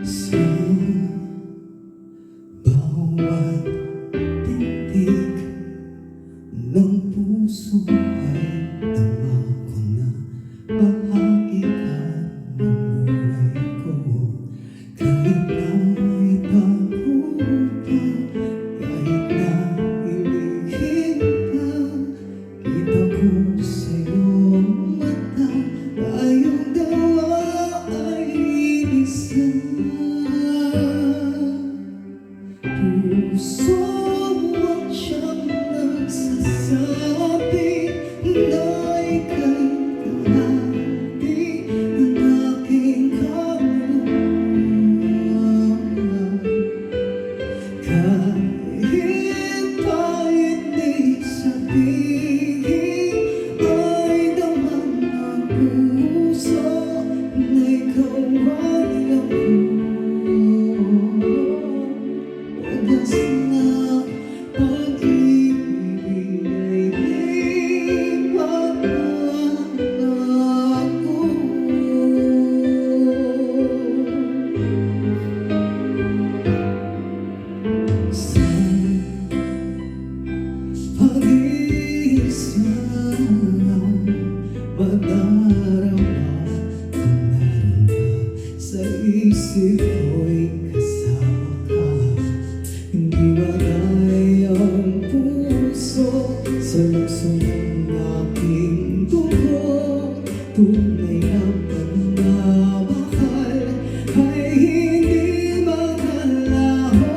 Sa bawat titik ng puso ay tama ko na bahagi ka ng buhay ko. Kahit na itago pa, kahit na ilihim pa, kita ko sa iyong mata, tayong dalawa ay isa. Puso at siyang nagsasabi na ika'y kahati ng aking kaluluwa. Kahit pa hindi sabihin, ay damang ang puso na ikaw ay ako. Wagas na pag-ibig ay di pagbabago. Sa pag-iisa madarama kung naroon ka sa isip ko'y kasama ka. Hindi bagay ang puso sa lukso ng aking dugo. Tunay na pagmamahal ay hindi magalaho.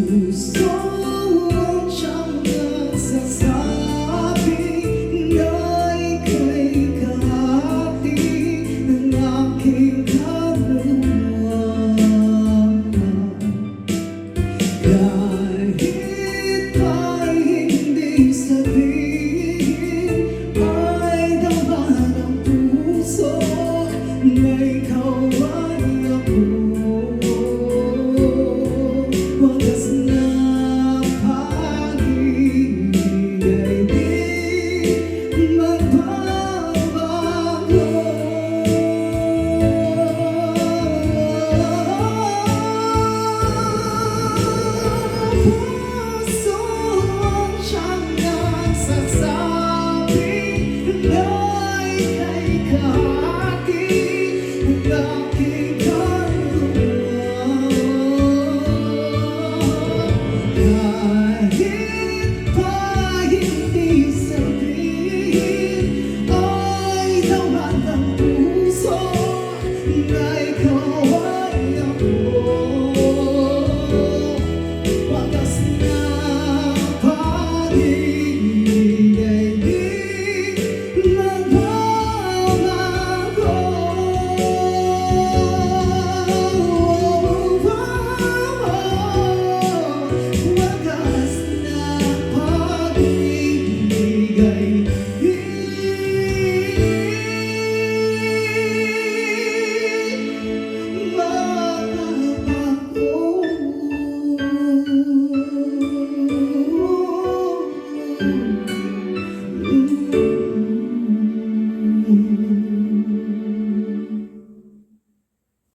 Puso ang siyang nagsasabi na ika'y kahati ng aking kaluluwa. Kahit pa hindi sabihin, ay damang ang puso na ikaw ay